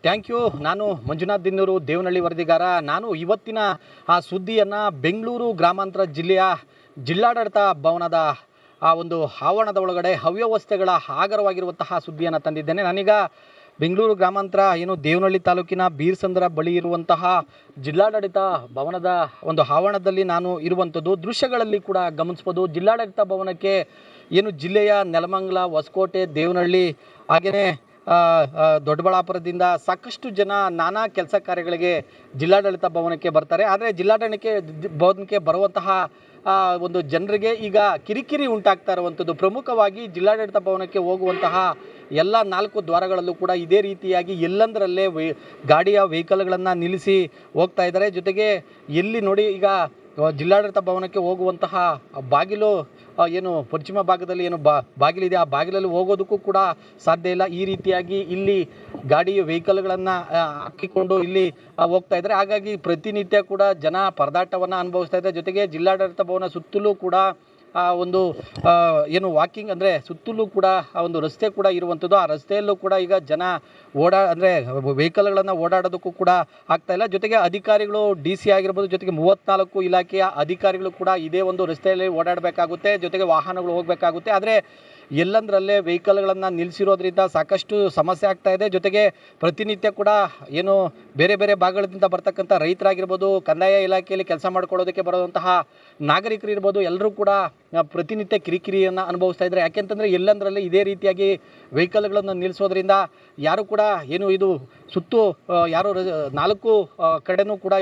Thank you. ನಾನು ಮಂಜುನಾಥ್ ದಿನ್ನೂರು, ದೇವನಹಳ್ಳಿ ವರದಿಗಾರ. ನಾನು ಇವತ್ತಿನ ಸುದ್ದಿಯನ್ನು ಬೆಂಗಳೂರು ಗ್ರಾಮಾಂತರ ಜಿಲ್ಲೆಯ ಜಿಲ್ಲಾಡಳಿತ ಭವನದ ಒಂದು ಆವರಣದ ಒಳಗಡೆ ಅವ್ಯವಸ್ಥೆಗಳ ಆಗರವಾಗಿರುವಂತಹ ಸುದ್ದಿಯನ್ನು ತಂದಿದ್ದೇನೆ. ನಾನೀಗ ಬೆಂಗಳೂರು ಗ್ರಾಮಾಂತರ ದೇವನಹಳ್ಳಿ ತಾಲೂಕಿನ ಬೀರ್ಸಂದ್ರ ಬಳಿ ಇರುವಂತಹ ಜಿಲ್ಲಾಡಳಿತ ಭವನದ ಒಂದು ಆವರಣದಲ್ಲಿ ನಾನು ಇರುವಂಥದ್ದು. ದೃಶ್ಯಗಳಲ್ಲಿ ಕೂಡ ಗಮನಿಸ್ಬೋದು. ಜಿಲ್ಲಾಡಳಿತ ಭವನಕ್ಕೆ ಜಿಲ್ಲೆಯ ನೆಲಮಂಗಲ, ಹೊಸಕೋಟೆ, ದೇವನಹಳ್ಳಿ ಹಾಗೆಯೇ ದೊಡ್ಡಬಳ್ಳಾಪುರದಿಂದ ಸಾಕಷ್ಟು ಜನ ನಾನಾ ಕೆಲಸ ಕಾರ್ಯಗಳಿಗೆ ಜಿಲ್ಲಾಡಳಿತ ಭವನಕ್ಕೆ ಬರ್ತಾರೆ. ಆದರೆ ಜಿಲ್ಲಾಡಳಿತ ಭವನಕ್ಕೆ ಬರುವಂತಹ ಒಂದು ಜನರಿಗೆ ಈಗ ಕಿರಿಕಿರಿ ಉಂಟಾಗ್ತಾ ಇರುವಂಥದ್ದು. ಪ್ರಮುಖವಾಗಿ ಜಿಲ್ಲಾಡಳಿತ ಭವನಕ್ಕೆ ಹೋಗುವಂತಹ ಎಲ್ಲ 4 ದ್ವಾರಗಳಲ್ಲೂ ಕೂಡ ಇದೇ ರೀತಿಯಾಗಿ ಎಲ್ಲಂದರಲ್ಲೇ ಗಾಡಿಯ ವೆಹಿಕಲ್ಗಳನ್ನು ನಿಲ್ಲಿಸಿ ಹೋಗ್ತಾ ಇದ್ದಾರೆ. ಜೊತೆಗೆ ಎಲ್ಲಿ ನೋಡಿ ಈಗ ಜಿಲ್ಲಾಡಳಿತ ಭವನಕ್ಕೆ ಹೋಗುವಂತಹ ಬಾಗಿಲು ಪಶ್ಚಿಮ ಭಾಗದಲ್ಲಿ ಬಾಗಿಲಿದೆ, ಆ ಬಾಗಿಲಲ್ಲಿ ಹೋಗೋದಕ್ಕೂ ಕೂಡ ಸಾಧ್ಯ ಇಲ್ಲ. ಈ ರೀತಿಯಾಗಿ ಇಲ್ಲಿ ಗಾಡಿ ವೆಹಿಕಲ್ಗಳನ್ನು ಹಾಕಿಕೊಂಡು ಇಲ್ಲಿ ಹೋಗ್ತಾ ಇದ್ದಾರೆ. ಹಾಗಾಗಿ ಪ್ರತಿನಿತ್ಯ ಕೂಡ ಜನ ಪರದಾಟವನ್ನು ಅನುಭವಿಸ್ತಾ ಇದ್ದಾರೆ. ಜೊತೆಗೆ ಜಿಲ್ಲಾಡಳಿತ ಭವನ ಸುತ್ತಲೂ ಕೂಡ ಒಂದು ವಾಕಿಂಗ್ ಅಂದರೆ ಸುತ್ತಲೂ ಕೂಡ ಒಂದು ರಸ್ತೆ ಕೂಡ ಇರುವಂಥದ್ದು. ಆ ರಸ್ತೆಯಲ್ಲೂ ಕೂಡ ಈಗ ಜನ ವೆಹಿಕಲ್ಗಳನ್ನು ಓಡಾಡೋದಕ್ಕೂ ಕೂಡ ಆಗ್ತಾ ಇಲ್ಲ. ಜೊತೆಗೆ ಅಧಿಕಾರಿಗಳು DC ಆಗಿರ್ಬೋದು, ಜೊತೆಗೆ 34 ಇಲಾಖೆಯ ಅಧಿಕಾರಿಗಳು ಕೂಡ ಇದೇ ಒಂದು ರಸ್ತೆಯಲ್ಲಿ ಓಡಾಡಬೇಕಾಗುತ್ತೆ. ಜೊತೆಗೆ ವಾಹನಗಳು ಹೋಗಬೇಕಾಗುತ್ತೆ. ಆದರೆ ಎಲ್ಲಂದರಲ್ಲೇ ವೆಹಿಕಲ್ಗಳನ್ನು ನಿಲ್ಲಿಸಿರೋದ್ರಿಂದ ಸಾಕಷ್ಟು ಸಮಸ್ಯೆ ಆಗ್ತಾ ಇದೆ. ಜೊತೆಗೆ ಪ್ರತಿನಿತ್ಯ ಕೂಡ ಬೇರೆ ಬೇರೆ ಭಾಗಗಳಿಂದ ಬರ್ತಕ್ಕಂಥ ರೈತರಾಗಿರ್ಬೋದು, ಕಂದಾಯ ಇಲಾಖೆಯಲ್ಲಿ ಕೆಲಸ ಮಾಡ್ಕೊಳ್ಳೋದಕ್ಕೆ ಬರುವಂತಹ ನಾಗರಿಕರು ಇರ್ಬೋದು, ಎಲ್ಲರೂ ಕೂಡ ಪ್ರತಿನಿತ್ಯ ಕಿರಿಕಿರಿಯನ್ನು ಅನುಭವಿಸ್ತಾ ಇದ್ದಾರೆ. ಯಾಕೆಂತಂದರೆ ಎಲ್ಲಂದರಲ್ಲಿ ಇದೇ ರೀತಿಯಾಗಿ ವೆಹಿಕಲ್ಗಳನ್ನು ನಿಲ್ಲಿಸೋದ್ರಿಂದ ಯಾರು ಕೂಡ ಇದು ಸುತ್ತು 4 ಕಡೆನೂ ಕೂಡ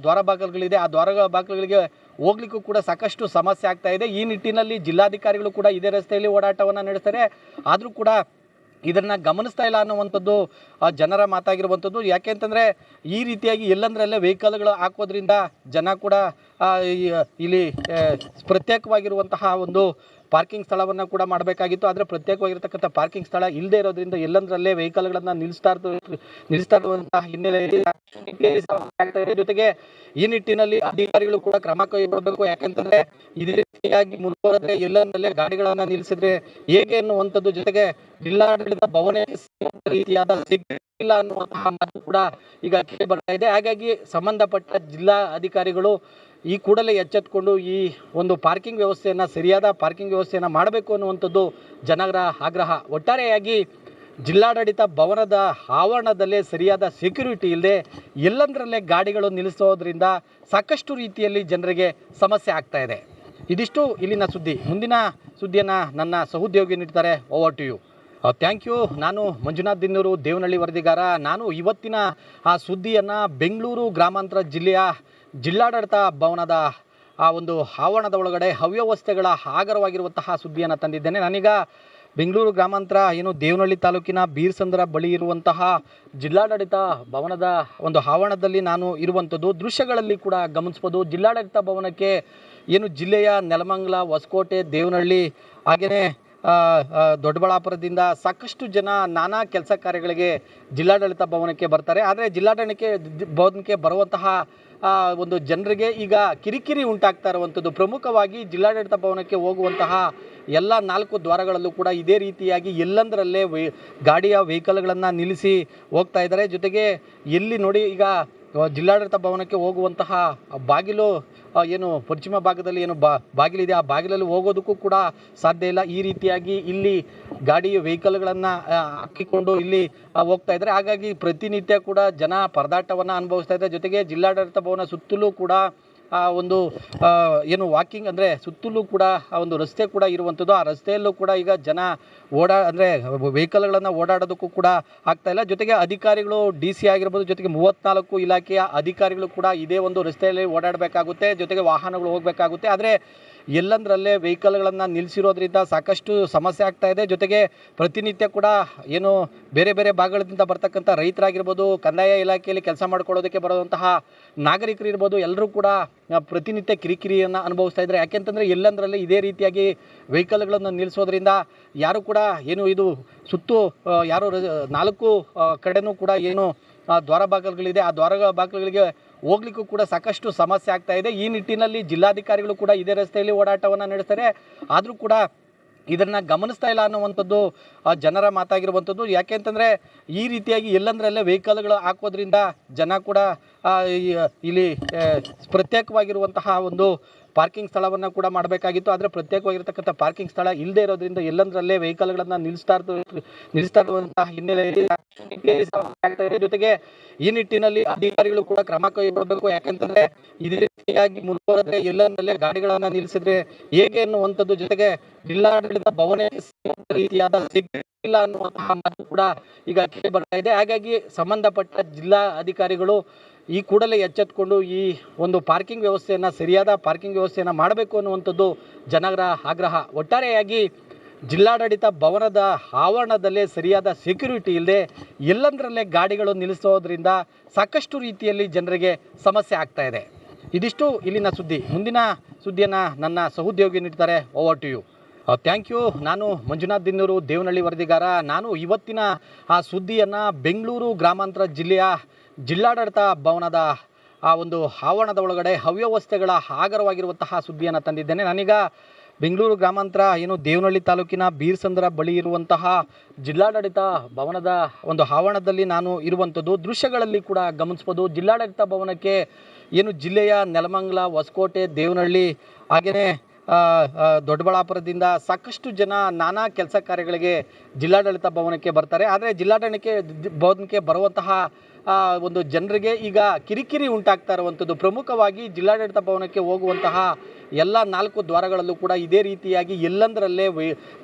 ದ್ವಾರ ಬಾಗಿಲುಗಳಿದೆ. ಆ ದ್ವಾರ ಬಾಗಿಲುಗಳಿಗೆ ಹೋಗ್ಲಿಕ್ಕೂ ಕೂಡ ಸಾಕಷ್ಟು ಸಮಸ್ಯೆ ಆಗ್ತಾ ಇದೆ. ಈ ನಿಟ್ಟಿನಲ್ಲಿ ಜಿಲ್ಲಾಧಿಕಾರಿಗಳು ಕೂಡ ಇದೇ ರಸ್ತೆಯಲ್ಲಿ ಓಡಾಟವನ್ನು ನಡೆಸ್ತಾರೆ. ಆದರೂ ಕೂಡ ಇದನ್ನು ಗಮನಿಸ್ತಾ ಇಲ್ಲ ಅನ್ನುವಂಥದ್ದು ಜನರ ಮಾತಾಗಿರುವಂಥದ್ದು. ಯಾಕೆಂತಂದರೆ ಈ ರೀತಿಯಾಗಿ ಎಲ್ಲಂದರಲ್ಲೇ ವೆಹಿಕಲ್ಗಳು ಹಾಕೋದ್ರಿಂದ ಜನ ಕೂಡ ಇಲ್ಲಿ ಪ್ರತ್ಯೇಕವಾಗಿರುವಂತಹ ಒಂದು ಪಾರ್ಕಿಂಗ್ ಸ್ಥಳವನ್ನು ಕೂಡ ಮಾಡಬೇಕಾಗಿತ್ತು. ಆದರೆ ಪ್ರತ್ಯೇಕವಾಗಿರ್ತಕ್ಕಂಥ ಪಾರ್ಕಿಂಗ್ ಸ್ಥಳ ಇಲ್ಲದೆ ಇರೋದ್ರಿಂದ ಎಲ್ಲಂದರಲ್ಲೇ ವೆಹಿಕಲ್ಗಳನ್ನು ನಿಲ್ಲಿಸ್ತಾ ಇರುವಂತಹ ಹಿನ್ನೆಲೆಯಲ್ಲಿ ಜೊತೆಗೆ ಈ ನಿಟ್ಟಿನಲ್ಲಿ ಅಧಿಕಾರಿಗಳು ಕೂಡ ಕ್ರಮ ಕೈಗೊಳ್ಳಬೇಕು. ಯಾಕೆಂತಂದ್ರೆ ಇದೇ ರೀತಿಯಾಗಿ ಮುಂದುವರೆದ್ರೆ ಎಲ್ಲಂದರಲ್ಲೇ ಗಾಡಿಗಳನ್ನು ನಿಲ್ಲಿಸಿದ್ರೆ ಹೇಗೆ ಅನ್ನುವಂಥದ್ದು. ಜೊತೆಗೆ ಜಿಲ್ಲಾಡಳಿತ ಭವನ ರೀತಿಯಾದ ಇಲ್ಲ ಅನ್ನುವಂತಹ ಮಾತು ಕೂಡ ಈಗ ಕೇಳಿ ಬರ್ತಾ ಇದೆ. ಹಾಗಾಗಿ ಸಂಬಂಧಪಟ್ಟ ಜಿಲ್ಲಾ ಅಧಿಕಾರಿಗಳು ಈ ಕೂಡಲೇ ಎಚ್ಚೆತ್ತುಕೊಂಡು ಈ ಒಂದು ಪಾರ್ಕಿಂಗ್ ವ್ಯವಸ್ಥೆಯನ್ನು ಸರಿಯಾದ ಪಾರ್ಕಿಂಗ್ ವ್ಯವಸ್ಥೆಯನ್ನು ಮಾಡಬೇಕು ಅನ್ನುವಂಥದ್ದು ಜನರ ಆಗ್ರಹ. ಒಟ್ಟಾರೆಯಾಗಿ ಜಿಲ್ಲಾಡಳಿತ ಭವನದ ಆವರಣದಲ್ಲೇ ಸರಿಯಾದ ಸೆಕ್ಯೂರಿಟಿ ಇಲ್ಲದೆ ಎಲ್ಲಂದರಲ್ಲೇ ಗಾಡಿಗಳು ನಿಲ್ಲಿಸೋದ್ರಿಂದ ಸಾಕಷ್ಟು ರೀತಿಯಲ್ಲಿ ಜನರಿಗೆ ಸಮಸ್ಯೆ ಆಗ್ತಾ ಇದೆ. ಇದಿಷ್ಟು ಇಲ್ಲಿನ ಸುದ್ದಿ. ಮುಂದಿನ ಸುದ್ದಿಯನ್ನು ನನ್ನ ಸಹೋದ್ಯೋಗಿ ನೀಡ್ತಾರೆ. Over to you. Thank you. ನಾನು ಮಂಜುನಾಥ್ ದಿನ್ನೂರು, ದೇವನಹಳ್ಳಿ ವರದಿಗಾರ. ನಾನು ಇವತ್ತಿನ ಸುದ್ದಿಯನ್ನು ಬೆಂಗಳೂರು ಗ್ರಾಮಾಂತರ ಜಿಲ್ಲೆಯ ಜಿಲ್ಲಾಡಳಿತ ಭವನದ ಒಂದು ಆವರಣದ ಒಳಗಡೆ ಅವ್ಯವಸ್ಥೆಗಳ ಆಗರವಾಗಿರುವಂತಹ ಸುದ್ದಿಯನ್ನು ತಂದಿದ್ದೇನೆ. ನಾನೀಗ ಬೆಂಗಳೂರು ಗ್ರಾಮಾಂತರ ದೇವನಹಳ್ಳಿ ತಾಲೂಕಿನ ಬೀರ್ಸಂದ್ರ ಬಳಿ ಇರುವಂತಹ ಜಿಲ್ಲಾಡಳಿತ ಭವನದ ಒಂದು ಆವರಣದಲ್ಲಿ ನಾನು ಇರುವಂಥದ್ದು. ದೃಶ್ಯಗಳಲ್ಲಿ ಕೂಡ ಗಮನಿಸ್ಬೋದು. ಜಿಲ್ಲಾಡಳಿತ ಭವನಕ್ಕೆ ಜಿಲ್ಲೆಯ ನೆಲಮಂಗಲ, ಹೊಸಕೋಟೆ, ದೇವನಹಳ್ಳಿ ಹಾಗೆಯೇ ದೊಡ್ಡಬಳ್ಳಾಪುರದಿಂದ ಸಾಕಷ್ಟು ಜನ ನಾನಾ ಕೆಲಸ ಕಾರ್ಯಗಳಿಗೆ ಜಿಲ್ಲಾಡಳಿತ ಭವನಕ್ಕೆ ಬರ್ತಾರೆ. ಆದರೆ ಜಿಲ್ಲಾಡಳಿತ ಭವನಕ್ಕೆ ಬರುವಂತಹ ಒಂದು ಜನರಿಗೆ ಈಗ ಕಿರಿಕಿರಿ ಉಂಟಾಗ್ತಾ ಇರುವಂಥದ್ದು. ಪ್ರಮುಖವಾಗಿ ಜಿಲ್ಲಾಡಳಿತ ಭವನಕ್ಕೆ ಹೋಗುವಂತಹ ಎಲ್ಲ 4 ದ್ವಾರಗಳಲ್ಲೂ ಕೂಡ ಇದೇ ರೀತಿಯಾಗಿ ಎಲ್ಲಂದರಲ್ಲೇ ಗಾಡಿಯ ವೆಹಿಕಲ್ಗಳನ್ನು ನಿಲ್ಲಿಸಿ ಹೋಗ್ತಾ ಇದ್ದಾರೆ. ಜೊತೆಗೆ ಎಲ್ಲಿ ನೋಡಿ ಈಗ ಜಿಲ್ಲಾಡಳಿತ ಭವನಕ್ಕೆ ಹೋಗುವಂತಹ ಬಾಗಿಲು ಪಶ್ಚಿಮ ಭಾಗದಲ್ಲಿ ಬಾಗಿಲಿದೆ, ಆ ಬಾಗಿಲಲ್ಲಿ ಹೋಗೋದಕ್ಕೂ ಕೂಡ ಸಾಧ್ಯ ಇಲ್ಲ. ಈ ರೀತಿಯಾಗಿ ಇಲ್ಲಿ ಗಾಡಿ ವೆಹಿಕಲ್ಗಳನ್ನು ಹಾಕಿಕೊಂಡು ಇಲ್ಲಿ ಹೋಗ್ತಾ ಇದ್ದಾರೆ. ಹಾಗಾಗಿ ಪ್ರತಿನಿತ್ಯ ಕೂಡ ಜನ ಪರದಾಟವನ್ನು ಅನುಭವಿಸ್ತಾ ಇದ್ದಾರೆ. ಜೊತೆಗೆ ಜಿಲ್ಲಾಡಳಿತ ಭವನ ಸುತ್ತಲೂ ಕೂಡ ಒಂದು ವಾಕಿಂಗ್ ಅಂದರೆ ಸುತ್ತಲೂ ಕೂಡ ಒಂದು ರಸ್ತೆ ಕೂಡ ಇರುವಂಥದ್ದು. ಆ ರಸ್ತೆಯಲ್ಲೂ ಕೂಡ ಈಗ ಜನ ವೆಹಿಕಲ್ಗಳನ್ನು ಓಡಾಡೋದಕ್ಕೂ ಕೂಡ ಆಗ್ತಾ ಇಲ್ಲ. ಜೊತೆಗೆ ಅಧಿಕಾರಿಗಳು DC ಆಗಿರ್ಬೋದು, ಜೊತೆಗೆ 34 ಇಲಾಖೆಯ ಅಧಿಕಾರಿಗಳು ಕೂಡ ಇದೇ ಒಂದು ರಸ್ತೆಯಲ್ಲಿ ಓಡಾಡಬೇಕಾಗುತ್ತೆ. ಜೊತೆಗೆ ವಾಹನಗಳು ಹೋಗಬೇಕಾಗುತ್ತೆ. ಆದರೆ ಎಲ್ಲಂದರಲ್ಲೇ ವೆಹಿಕಲ್ಗಳನ್ನು ನಿಲ್ಲಿಸಿರೋದ್ರಿಂದ ಸಾಕಷ್ಟು ಸಮಸ್ಯೆ ಆಗ್ತಾ ಇದೆ. ಜೊತೆಗೆ ಪ್ರತಿನಿತ್ಯ ಕೂಡ ಬೇರೆ ಬೇರೆ ಭಾಗಗಳಿಂದ ಬರ್ತಕ್ಕಂಥ ರೈತರಾಗಿರ್ಬೋದು, ಕಂದಾಯ ಇಲಾಖೆಯಲ್ಲಿ ಕೆಲಸ ಮಾಡ್ಕೊಳ್ಳೋದಕ್ಕೆ ಬರುವಂತಹ ನಾಗರಿಕರು ಇರ್ಬೋದು, ಎಲ್ಲರೂ ಕೂಡ ಪ್ರತಿನಿತ್ಯ ಕಿರಿಕಿರಿಯನ್ನು ಅನುಭವಿಸ್ತಾ ಇದ್ದಾರೆ. ಯಾಕೆಂತಂದರೆ ಎಲ್ಲಂದರಲ್ಲಿ ಇದೇ ರೀತಿಯಾಗಿ ವೆಹಿಕಲ್ಗಳನ್ನು ನಿಲ್ಲಿಸೋದ್ರಿಂದ ಯಾರು ಕೂಡ ಇದು ಸುತ್ತು 4 ಕಡೆನೂ ಕೂಡ ದ್ವಾರ ಬಾಗಿಲುಗಳಿದೆ. ಆ ದ್ವಾರ ಬಾಗಿಲುಗಳಿಗೆ ಹೋಗ್ಲಿಕ್ಕೂ ಕೂಡ ಸಾಕಷ್ಟು ಸಮಸ್ಯೆ ಆಗ್ತಾ ಇದೆ. ಈ ನಿಟ್ಟಿನಲ್ಲಿ ಜಿಲ್ಲಾಧಿಕಾರಿಗಳು ಕೂಡ ಇದೇ ರಸ್ತೆಯಲ್ಲಿ ಓಡಾಟವನ್ನು ನಡೆಸ್ತಾರೆ. ಆದರೂ ಕೂಡ ಇದನ್ನು ಗಮನಿಸ್ತಾ ಇಲ್ಲ ಅನ್ನುವಂಥದ್ದು ಜನರ ಮಾತಾಗಿರುವಂಥದ್ದು. ಯಾಕೆ ಅಂತಂದರೆ ಈ ರೀತಿಯಾಗಿ ಎಲ್ಲಂದರಲ್ಲೇ ವೆಹಿಕಲ್ಗಳು ಹಾಕೋದ್ರಿಂದ ಜನ ಕೂಡ ಇಲ್ಲಿ ಪ್ರತ್ಯೇಕವಾಗಿರುವಂತಹ ಒಂದು ಪಾರ್ಕಿಂಗ್ ಸ್ಥಳವನ್ನು ಕೂಡ ಮಾಡಬೇಕಾಗಿತ್ತು. ಆದರೆ ಪ್ರತ್ಯೇಕವಾಗಿರ್ತಕ್ಕಂಥ ಪಾರ್ಕಿಂಗ್ ಸ್ಥಳ ಇಲ್ಲದೆ ಇರೋದ್ರಿಂದ ಎಲ್ಲಂದರಲ್ಲೇ ವೆಹಿಕಲ್ಗಳನ್ನು ನಿಲ್ಲಿಸ್ತಾ ಇರುವಂತಹ ಹಿನ್ನೆಲೆಯಲ್ಲಿ ಜೊತೆಗೆ ಈ ನಿಟ್ಟಿನಲ್ಲಿ ಅಧಿಕಾರಿಗಳು ಕೂಡ ಕ್ರಮ ಕೈಗೊಳ್ಳಬೇಕು. ಯಾಕಂತಂದ್ರೆ ಇದೇ ರೀತಿಯಾಗಿ ಮುಂದುವರೆದ್ರೆ ಎಲ್ಲಂದರಲ್ಲೇ ಗಾಡಿಗಳನ್ನ ನಿಲ್ಲಿಸಿದ್ರೆ ಹೇಗೆ ಅನ್ನುವಂಥದ್ದು, ಜೊತೆಗೆ ಜಿಲ್ಲಾಡಳಿತ ಭವನ ರೀತಿಯಾದ ಇಲ್ಲ ಅನ್ನುವಂತಹ ಮಾತು ಕೂಡ ಈಗ ಕೇಳಿ ಬರ್ತಾ ಇದೆ. ಹಾಗಾಗಿ ಸಂಬಂಧಪಟ್ಟ ಜಿಲ್ಲಾ ಅಧಿಕಾರಿಗಳು ಈ ಕೂಡಲೇ ಎಚ್ಚೆತ್ತುಕೊಂಡು ಈ ಒಂದು ಪಾರ್ಕಿಂಗ್ ವ್ಯವಸ್ಥೆಯನ್ನು, ಸರಿಯಾದ ಪಾರ್ಕಿಂಗ್ ವ್ಯವಸ್ಥೆಯನ್ನು ಮಾಡಬೇಕು ಅನ್ನುವಂಥದ್ದು ಜನರ ಆಗ್ರಹ. ಒಟ್ಟಾರೆಯಾಗಿ ಜಿಲ್ಲಾಡಳಿತ ಭವನದ ಆವರಣದಲ್ಲೇ ಸರಿಯಾದ ಸೆಕ್ಯೂರಿಟಿ ಇಲ್ಲದೆ ಎಲ್ಲಂದರಲ್ಲೇ ಗಾಡಿಗಳು ನಿಲ್ಲಿಸೋದ್ರಿಂದ ಸಾಕಷ್ಟು ರೀತಿಯಲ್ಲಿ ಜನರಿಗೆ ಸಮಸ್ಯೆ ಆಗ್ತಾ ಇದೆ. ಇದಿಷ್ಟು ಇಲ್ಲಿನ ಸುದ್ದಿ. ಮುಂದಿನ ಸುದ್ದಿಯನ್ನು ನನ್ನ ಸಹೋದ್ಯೋಗಿ ನೀಡ್ತಾರೆ. Over to you. Thank you. ನಾನು ಮಂಜುನಾಥ್ ದಿನ್ನೂರು, ದೇವನಹಳ್ಳಿ ವರದಿಗಾರ. ನಾನು ಇವತ್ತಿನ ಆ ಸುದ್ದಿಯನ್ನು ಬೆಂಗಳೂರು ಗ್ರಾಮಾಂತರ ಜಿಲ್ಲೆಯ ಜಿಲ್ಲಾಡಳಿತ ಭವನದ ಆ ಒಂದು ಆವರಣದ ಒಳಗಡೆ ಅವ್ಯವಸ್ಥೆಗಳ ಆಗರವಾಗಿರುವಂತಹ ಸುದ್ದಿಯನ್ನು ತಂದಿದ್ದೇನೆ. ನಾನೀಗ ಬೆಂಗಳೂರು ಗ್ರಾಮಾಂತರ ದೇವನಹಳ್ಳಿ ತಾಲೂಕಿನ ಬೀರ್ಸಂದ್ರ ಬಳಿ ಇರುವಂತಹ ಜಿಲ್ಲಾಡಳಿತ ಭವನದ ಒಂದು ಆವರಣದಲ್ಲಿ ನಾನು ಇರುವಂಥದ್ದು. ದೃಶ್ಯಗಳಲ್ಲಿ ಕೂಡ ಗಮನಿಸ್ಬೋದು. ಜಿಲ್ಲಾಡಳಿತ ಭವನಕ್ಕೆ ಜಿಲ್ಲೆಯ ನೆಲಮಂಗಲ, ಹೊಸಕೋಟೆ, ದೇವನಹಳ್ಳಿ ಹಾಗೆಯೇ ದೊಡ್ಡಬಳ್ಳಾಪುರದಿಂದ ಸಾಕಷ್ಟು ಜನ ನಾನಾ ಕೆಲಸ ಕಾರ್ಯಗಳಿಗೆ ಜಿಲ್ಲಾಡಳಿತ ಭವನಕ್ಕೆ ಬರ್ತಾರೆ. ಆದರೆ ಜಿಲ್ಲಾಡಳಿತ ಭವನಕ್ಕೆ ಬರುವಂತಹ ಒಂದು ಜನರಿಗೆ ಈಗ ಕಿರಿಕಿರಿ ಉಂಟಾಗ್ತಾ ಇರುವಂಥದ್ದು. ಪ್ರಮುಖವಾಗಿ ಜಿಲ್ಲಾಡಳಿತ ಭವನಕ್ಕೆ ಹೋಗುವಂತಹ ಎಲ್ಲ 4 ದ್ವಾರಗಳಲ್ಲೂ ಕೂಡ ಇದೇ ರೀತಿಯಾಗಿ ಎಲ್ಲಂದರಲ್ಲೇ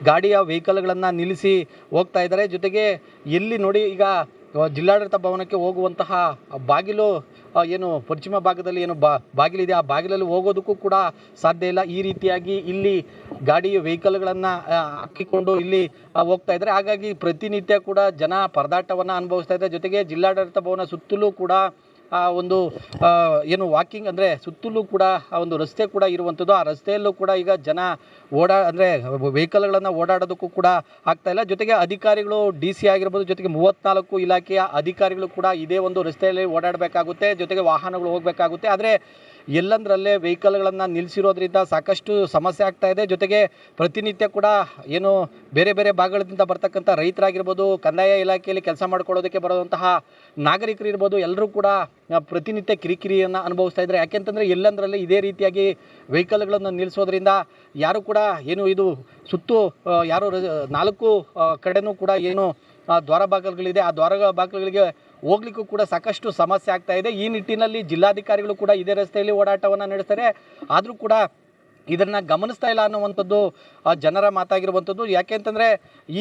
ಗಾಡಿಯ ವೆಹಿಕಲ್ಗಳನ್ನು ನಿಲ್ಲಿಸಿ ಹೋಗ್ತಾ ಇದ್ದಾರೆ. ಜೊತೆಗೆ ಎಲ್ಲಿ ನೋಡಿ, ಈಗ ಜಿಲ್ಲಾಡಳಿತ ಭವನಕ್ಕೆ ಹೋಗುವಂತಹ ಬಾಗಿಲು ಪಶ್ಚಿಮ ಭಾಗದಲ್ಲಿ ಬಾಗಿಲಿದೆ, ಆ ಬಾಗಿಲಲ್ಲಿ ಹೋಗೋದಕ್ಕೂ ಕೂಡ ಸಾಧ್ಯ ಇಲ್ಲ. ಈ ರೀತಿಯಾಗಿ ಇಲ್ಲಿ ಗಾಡಿ ವೆಹಿಕಲ್ಗಳನ್ನು ಹಾಕಿಕೊಂಡು ಇಲ್ಲಿ ಹೋಗ್ತಾ ಇದ್ದಾರೆ. ಹಾಗಾಗಿ ಪ್ರತಿನಿತ್ಯ ಕೂಡ ಜನ ಪರದಾಟವನ್ನು ಅನುಭವಿಸ್ತಾ ಇದ್ದಾರೆ. ಜೊತೆಗೆ ಜಿಲ್ಲಾಡಳಿತ ಭವನ ಸುತ್ತಲೂ ಕೂಡ ಒಂದು ವಾಕಿಂಗ್ ಅಂದರೆ ಸುತ್ತಲೂ ಕೂಡ ಒಂದು ರಸ್ತೆ ಕೂಡ ಇರುವಂಥದ್ದು. ಆ ರಸ್ತೆಯಲ್ಲೂ ಕೂಡ ಈಗ ಜನ ವೆಹಿಕಲ್ಗಳನ್ನು ಓಡಾಡೋದಕ್ಕೂ ಕೂಡ ಆಗ್ತಾ ಇಲ್ಲ. ಜೊತೆಗೆ ಅಧಿಕಾರಿಗಳು DC ಆಗಿರ್ಬೋದು, ಜೊತೆಗೆ 34 ಇಲಾಖೆಯ ಅಧಿಕಾರಿಗಳು ಕೂಡ ಇದೇ ಒಂದು ರಸ್ತೆಯಲ್ಲಿ ಓಡಾಡಬೇಕಾಗುತ್ತೆ, ಜೊತೆಗೆ ವಾಹನಗಳು ಹೋಗಬೇಕಾಗುತ್ತೆ. ಆದರೆ ಎಲ್ಲಂದರಲ್ಲೇ ವೆಹಿಕಲ್ಗಳನ್ನು ನಿಲ್ಲಿಸಿರೋದ್ರಿಂದ ಸಾಕಷ್ಟು ಸಮಸ್ಯೆ ಆಗ್ತಾ ಇದೆ. ಜೊತೆಗೆ ಪ್ರತಿನಿತ್ಯ ಕೂಡ ಬೇರೆ ಬೇರೆ ಭಾಗಗಳಿಂದ ಬರ್ತಕ್ಕಂಥ ರೈತರಾಗಿರ್ಬೋದು, ಕಂದಾಯ ಇಲಾಖೆಯಲ್ಲಿ ಕೆಲಸ ಮಾಡ್ಕೊಳ್ಳೋದಕ್ಕೆ ಬರುವಂತಹ ನಾಗರಿಕರು ಇರ್ಬೋದು, ಎಲ್ಲರೂ ಕೂಡ ಪ್ರತಿನಿತ್ಯ ಕಿರಿಕಿರಿಯನ್ನು ಅನುಭವಿಸ್ತಾ ಇದ್ದಾರೆ. ಯಾಕೆಂತಂದರೆ ಎಲ್ಲಂದರಲ್ಲಿ ಇದೇ ರೀತಿಯಾಗಿ ವೆಹಿಕಲ್ಗಳನ್ನು ನಿಲ್ಲಿಸೋದ್ರಿಂದ ಯಾರು ಕೂಡ ಇದು ಸುತ್ತು 4 ಕಡೆನೂ ಕೂಡ ದ್ವಾರ ಬಾಗಿಲುಗಳಿದೆ, ಆ ದ್ವಾರ ಬಾಗಿಲುಗಳಿಗೆ ಹೋಗ್ಲಿಕ್ಕೂ ಕೂಡ ಸಾಕಷ್ಟು ಸಮಸ್ಯೆ ಆಗ್ತಾ ಇದೆ. ಈ ನಿಟ್ಟಿನಲ್ಲಿ ಜಿಲ್ಲಾಧಿಕಾರಿಗಳು ಕೂಡ ಇದೇ ರಸ್ತೆಯಲ್ಲಿ ಓಡಾಟವನ್ನು ನಡೆಸ್ತಾರೆ. ಆದರೂ ಕೂಡ ಇದನ್ನು ಗಮನಿಸ್ತಾ ಇಲ್ಲ ಅನ್ನುವಂಥದ್ದು ಜನರ ಮಾತಾಗಿರುವಂಥದ್ದು. ಯಾಕೆ ಅಂತಂದರೆ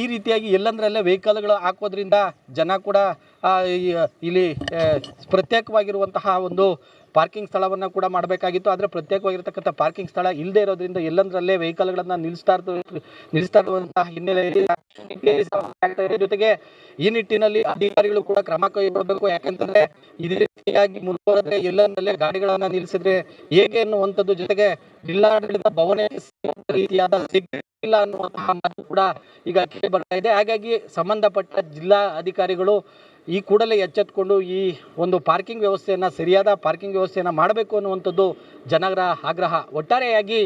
ಈ ರೀತಿಯಾಗಿ ಎಲ್ಲಂದರಲ್ಲೇ ವೆಹಿಕಲ್ಗಳು ಹಾಕೋದ್ರಿಂದ ಜನ ಕೂಡ ಇಲ್ಲಿ ಪ್ರತ್ಯೇಕವಾಗಿರುವಂತಹ ಒಂದು ಪಾರ್ಕಿಂಗ್ ಸ್ಥಳವನ್ನು ಕೂಡ ಮಾಡಬೇಕಾಗಿತ್ತು. ಆದರೆ ಪ್ರತ್ಯೇಕವಾಗಿರ್ತಕ್ಕಂಥ ಪಾರ್ಕಿಂಗ್ ಸ್ಥಳ ಇಲ್ಲದೆ ಇರೋದ್ರಿಂದ ಎಲ್ಲಂದರಲ್ಲೇ ವೆಹಿಕಲ್ಗಳನ್ನು ನಿಲ್ಲಿಸ್ತಾ ಇರುವಂತಹ ಹಿನ್ನೆಲೆಯಲ್ಲಿ ಜೊತೆಗೆ ಈ ನಿಟ್ಟಿನಲ್ಲಿ ಅಧಿಕಾರಿಗಳು ಕೂಡ ಕ್ರಮ ಕೈಗೊಳ್ಳಬೇಕು. ಯಾಕೆಂತಂದ್ರೆ ಇದೇ ರೀತಿಯಾಗಿ ಮುಂದುವರೆದ್ರೆ ಎಲ್ಲಂದರಲ್ಲೇ ಗಾಡಿಗಳನ್ನು ನಿಲ್ಲಿಸಿದ್ರೆ ಹೇಗೆ ಅನ್ನುವಂಥದ್ದು, ಜೊತೆಗೆ ಜಿಲ್ಲಾಡಳಿತ ಭವನ ರೀತಿಯಾದ ಇಲ್ಲ ಅನ್ನುವಂತಹ ಮಾತು ಕೂಡ ಈಗ ಕೇಳಿ ಬರ್ತಾ ಇದೆ. ಹಾಗಾಗಿ ಸಂಬಂಧಪಟ್ಟ ಜಿಲ್ಲಾ ಅಧಿಕಾರಿಗಳು ಈ ಕೂಡಲೇ ಎಚ್ಚೆತ್ತುಕೊಂಡು ಈ ಒಂದು ಪಾರ್ಕಿಂಗ್ ವ್ಯವಸ್ಥೆಯನ್ನು, ಸರಿಯಾದ ಪಾರ್ಕಿಂಗ್ ವ್ಯವಸ್ಥೆಯನ್ನು ಮಾಡಬೇಕು ಅನ್ನುವಂಥದ್ದು ಜನರ ಆಗ್ರಹ. ಒಟ್ಟಾರೆಯಾಗಿ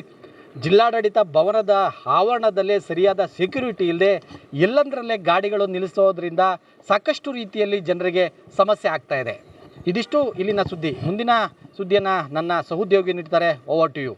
ಜಿಲ್ಲಾಡಳಿತ ಭವನದ ಆವರಣದಲ್ಲೇ ಸರಿಯಾದ ಸೆಕ್ಯೂರಿಟಿ ಇಲ್ಲದೆ ಎಲ್ಲಂದರಲ್ಲೇ ಗಾಡಿಗಳು ನಿಲ್ಲಿಸೋದ್ರಿಂದ ಸಾಕಷ್ಟು ರೀತಿಯಲ್ಲಿ ಜನರಿಗೆ ಸಮಸ್ಯೆ ಆಗ್ತಾ ಇದೆ. ಇದಿಷ್ಟು ಇಲ್ಲಿನ ಸುದ್ದಿ. ಮುಂದಿನ ಸುದ್ದಿಯನ್ನು ನನ್ನ ಸಹೋದ್ಯೋಗಿ ನೀಡ್ತಾರೆ. Over to you.